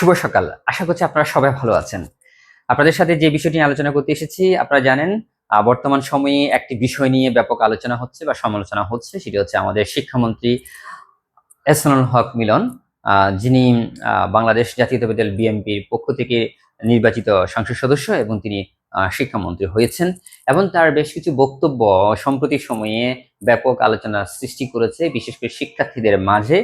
শুভ সকাল। আশা করছি আপনারা সবাই ভালো আছেন। আপনাদের সাথে যে বিষয়টি নিয়ে আলোচনা করতে এসেছি, আপনারা জানেন বর্তমান সময়ে একটি বিষয় নিয়ে ব্যাপক আলোচনা হচ্ছে বা সমালোচনা হচ্ছে। সেটি হচ্ছে আমাদের শিক্ষামন্ত্রী এহসানুল হক মিলন, যিনি বাংলাদেশ জাতীয়তাবাদী দল বিএনপির পক্ষ থেকে নির্বাচিত সংসদ সদস্য এবং তিনি শিক্ষামন্ত্রী হয়েছেন এবং তার বেশ কিছু বক্তব্য সম্প্রতি সময়ে ব্যাপক আলোচনা সৃষ্টি করেছে, বিশেষ করে শিক্ষার্থীদের মাঝে।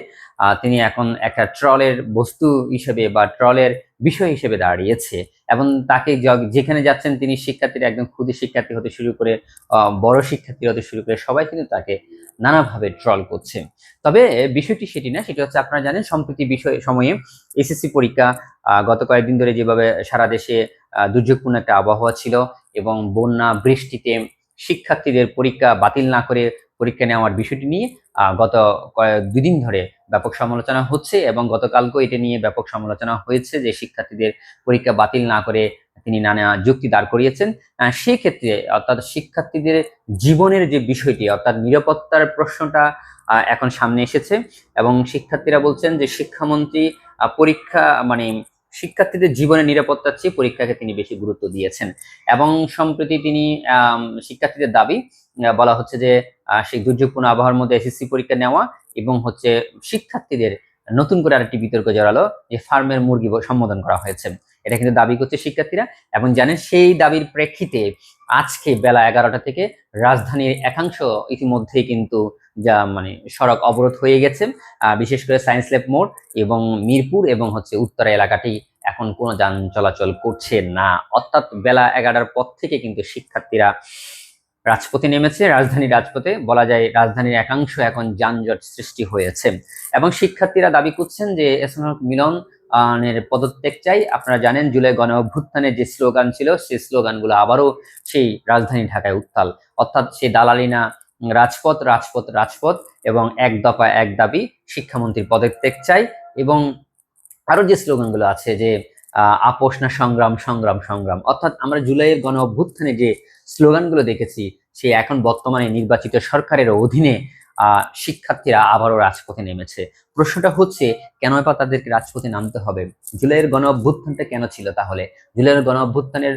তিনি এখন একটা ট্রলের বস্তু হিসেবে বা ট্রলের বিষয় হিসেবে দাঁড়িয়েছে এবং তাকে যেখানে যাচ্ছেন তিনি শিক্ষার্থীরা একদম ক্ষুদে শিক্ষার্থী হতে শুরু করে বড় শিক্ষার্থী হতে শুরু করে সবাই কিন্তু তাকে নানাভাবে ট্রল করছে। তবে বিষয়টি সেটি না, সেটি হচ্ছে আপনারা জানেন সম্প্রতি সময়ে এসএসসি পরীক্ষা গত কয়েকদিন ধরে যেভাবে সারা দেশে দুর্যোগপূর্ণ একটা আবহাওয়া ছিল এবং বন্যা বৃষ্টিতে শিক্ষার্থীদের পরীক্ষা বাতিল না করে পরীক্ষা নেওয়ার বিষয়টি নিয়ে গত দুদিন ধরে ব্যাপক সমালোচনা হচ্ছে এবং গতকালকেও এটা নিয়ে ব্যাপক সমালোচনা হয়েছে যে শিক্ষার্থীদের পরীক্ষা বাতিল না করে তিনি নানা যুক্তি দাঁড় করিয়েছেন। সেক্ষেত্রে অর্থাৎ শিক্ষার্থীদের জীবনের যে বিষয়টি অর্থাৎ নিরাপত্তার প্রশ্নটা এখন সামনে এসেছে এবং শিক্ষার্থীরা বলছেন যে শিক্ষামন্ত্রী পরীক্ষা মানে শিক্ষার্থীদের জীবনের নিরাপত্তার চেয়ে পরীক্ষাকে তিনি বেশি গুরুত্ব দিয়েছেন এবং সম্প্রতি তিনি শিক্ষার্থীদের দাবি বলা হচ্ছে যে সেই দুর্যোগপূর্ণ আবহাওয়ার মধ্যে এসএসসি পরীক্ষা নেওয়া এবং হচ্ছে শিক্ষার্থীদের নতুন করে আরেকটি বিতর্ক জড়ালো যে ফার্মের মুরগি সম্বোধন করা হয়েছে, এটা কিন্তু দাবি করছে শিক্ষার্থীরা। এবং জানেন সেই দাবির প্রেক্ষিতে আজকে বেলা 11টা থেকে রাজধানীর একাংশ ইতিমধ্যেই কিন্তু সড়ক অবরোধ হয়ে গেছে, বিশেষ করে সায়েন্স ল্যাব মোড় এবং মিরপুর এবং হচ্ছে উত্তরা এলাকাটি এখন কোনো যান চলাচল করছে না। অর্থাৎ বেলা 11টার পর থেকে কিন্তু শিক্ষার্থীরা রাজপথে নেমেছে। রাজধানীর রাজপথে বলা যায় রাজধানীর একাংশ এখন যানজট সৃষ্টি হয়েছে এবং শিক্ষার্থীরা দাবি করছেন যে এহসানুল হক মিলন এর পদত্যাগ চাই। আপনারা জানেন জুলাই গণ অভ্যুত্থানের যে স্লোগান ছিল সেই স্লোগানগুলো আবারও সেই রাজধানী ঢাকায় উত্তাল, অর্থাৎ সেই দালালি না, রাজপথ রাজপথ রাজপথ এবং এক দফা এক দাবি, শিক্ষামন্ত্রীর পদত্যাগ চাই এবং আরো যে স্লোগানগুলো আছে যে আপোষ না সংগ্রাম সংগ্রাম সংগ্রাম, অর্থাৎ আমরা জুলাইয়ের গণ অভ্যুত্থানে যে স্লোগানগুলো দেখেছি সে এখন বর্তমানে নির্বাচিত সরকারের অধীনে শিক্ষার্থীরা আবারও রাজপথে নেমেছে। প্রশ্নটা হচ্ছে কেন বা তাদেরকে রাজপথে নামতে হবে? জুলাইয়ের গণ অভ্যুত্থানটা কেন ছিল তাহলে? জুলাইয়ের গণ অভ্যুত্থানের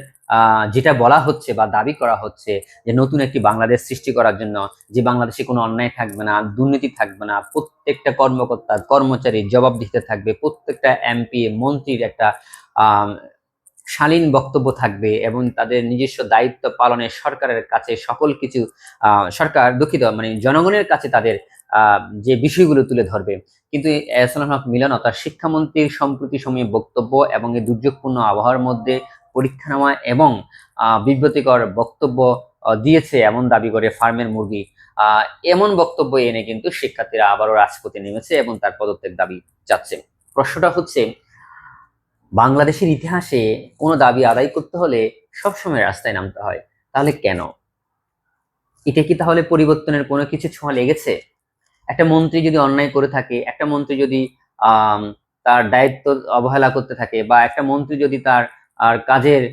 যেটা বলা হচ্ছে বা দাবি করা হচ্ছে যে নতুন একটি বাংলাদেশ সৃষ্টি করার জন্য, যে বাংলাদেশে কোনো অন্যায় থাকবে না, দুর্নীতি থাকবে না, প্রত্যেকটা কর্মকর্তা কর্মচারী জবাব দিতে থাকবে, প্রত্যেকটা এমপি মন্ত্রীর একটা শালীন বক্তব্য থাকবে এবং তাদের নিজস্ব দায়িত্ব পালনে সরকারের কাছে সকল কিছু সরকার দুঃখিত জনগণের কাছে তাদের যে বিষয়গুলো তুলে ধরবে। কিন্তু এহসানুল হক মিলন অর্থাৎ শিক্ষামন্ত্রীর সম্প্রতি সময়ে বক্তব্য এবং এই দুর্যোগপূর্ণ আবহাওয়ার মধ্যে পরীক্ষা নেওয়া এবং বিব্রতিকর বক্তব্য দিয়েছে এমন দাবি করে ফার্মের মুরগি, এমন বক্তব্য এনে কিন্তু শিক্ষার্থীরা আবারও রাজপথে নেমেছে এবং তার পদত্যাগ দাবি যাচ্ছে। প্রশ্নটা হচ্ছে বাংলাদেশের ইতিহাসে কোনো দাবি আদায় করতে হলে সবসময় রাস্তায় নামতে হয়, তাহলে কেন? এটা কি তাহলে পরিবর্তনের কোনো কিছু ছোঁয়া লেগেছে? একটা মন্ত্রী যদি অন্যায় করে থাকে, একটা মন্ত্রী যদি তার দায়িত্ব অবহেলা করতে থাকে বা একটা মন্ত্রী যদি তার কাজের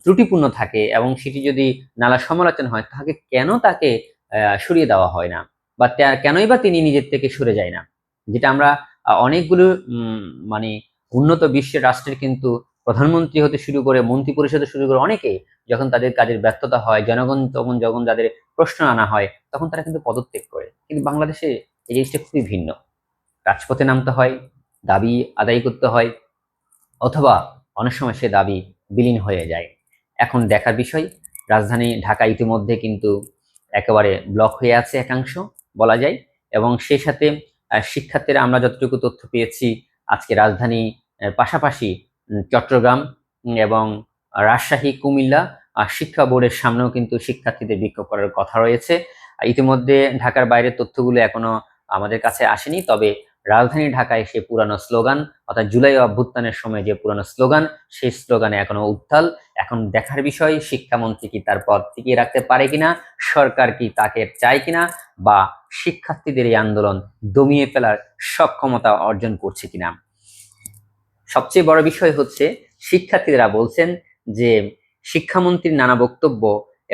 ত্রুটিপূর্ণ থাকে এবং সেটি যদি নানা সমালোচনা হয়, তাকে কেন তাকে সরিয়ে দেওয়া হয় না বা কেনই বা তিনি নিজের থেকে সরে যায় না? যেটা আমরা অনেকগুলো মানে উন্নত বিশ্বের রাষ্ট্রের কিন্তু প্রধানমন্ত্রী হতে শুরু করে মন্ত্রী পরিষদে শুরু করে অনেকে যখন তাদের কাজের ব্যর্থতা হয়, জনগণ তখন যখন তাদের প্রশ্ন আনা হয় তখন তারা কিন্তু পদত্যাগ করে। কিন্তু বাংলাদেশে এই জিনিসটা খুবই ভিন্ন। রাজপথে নামতে হয়, দাবি আদায় করতে হয়, অথবা অনেক সময় সে দাবি বিলীন হয়ে যায়। এখন দেখার বিষয়, রাজধানী ঢাকা ইতিমধ্যে কিন্তু একেবারে ব্লক হয়ে আছে একাংশ বলা যায় এবং সেই সাথে শিক্ষার্থীরা আমরা যতটুকু তথ্য পেয়েছি আজকে রাজধানী পাশাপাশি চট্টগ্রাম এবং রাজশাহী কুমিল্লা শিক্ষা বোর্ডের সামনেও কিন্তু শিক্ষার্থীদের বিক্ষোভ করার কথা রয়েছে। ইতিমধ্যে ঢাকার বাইরের তথ্যগুলো এখনো আমাদের কাছে আসেনি, তবে রাজধানী ঢাকায় সে পুরানো স্লোগান অর্থাৎ জুলাই অভ্যুত্থানের সময় যে পুরানো স্লোগান সেই স্লোগানে এখনো উত্তাল। এখন দেখার বিষয় শিক্ষামন্ত্রী কি তার পদ টিকিয়ে রাখতে পারে কিনা, সরকার কি তাকে চায় কিনা বা শিক্ষার্থীদের এই আন্দোলন দমিয়ে ফেলার সক্ষমতা অর্জন করছে কিনা। সবচেয়ে বড় বিষয় হচ্ছে শিক্ষার্থীরা বলছেন যে শিক্ষামন্ত্রীর নানা বক্তব্য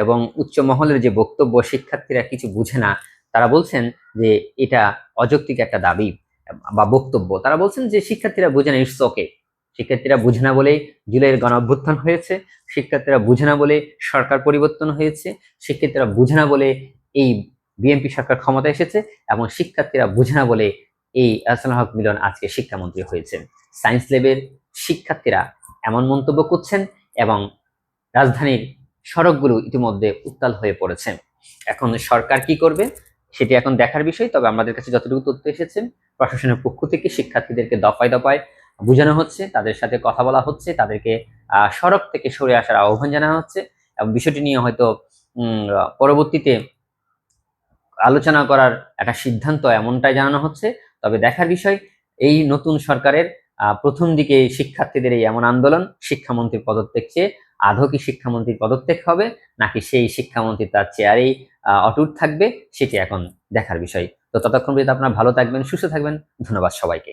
এবং উচ্চ মহলের যে বক্তব্য শিক্ষার্থীরা কিছু বুঝে না। তারা বলছেন যে এটা অযৌক্তিক একটা দাবি বা বক্তব্য। তারা বলছেন যে শিক্ষার্থীরা বুঝে না, ইটস ওকে, শিক্ষার্থীরা বুঝে না বলেই জুলাইয়ের গণ অভ্যুত্থান হয়েছে, শিক্ষার্থীরা বুঝে না বলে সরকার পরিবর্তন হয়েছে, শিক্ষার্থীরা বুঝে না বলে এই বিএনপি সরকার ক্ষমতা এসেছে, এবং শিক্ষার্থীরা বুঝে না বলে এই আহসানুল হক মিলন আজকে শিক্ষামন্ত্রী হয়েছেন। সায়েন্স ল্যাবের শিক্ষার্থীরা এমন মন্তব্য করছেন এবং রাজধানীর সড়কগুলো ইতিমধ্যে উত্তাল হয়ে পড়েছে। এখন সরকার কি করবে সেটি এখন দেখার বিষয়। তবে আমাদের কাছে যতটুকু তথ্য এসেছে, প্রশাসনের পক্ষ থেকে শিক্ষার্থীদেরকে দফায় দফায় বোঝানো হচ্ছে, তাদের সাথে কথা বলা হচ্ছে, তাদেরকে সড়ক থেকে সরে আসার আহ্বান জানানো হচ্ছে, এবং বিষয়টি নিয়ে হয়তো পরবর্তীতে আলোচনা করার একটা সিদ্ধান্ত এমনটাই জানানো হচ্ছে। তবে দেখার বিষয়, এই নতুন সরকারের প্রথম দিকে শিক্ষার্থীদের এই এমন আন্দোলন শিক্ষামন্ত্রীর পদত্যাগ চেয়ে আদৌ কি শিক্ষামন্ত্রীর পদত্যাগ হবে, নাকি সেই শিক্ষামন্ত্রী তার চেয়ারেই অটুট থাকবে, সেটি এখন দেখার বিষয়। তো ততক্ষণ পর্যন্ত আপনারা ভালো থাকবেন, সুস্থ থাকবেন। ধন্যবাদ সবাইকে।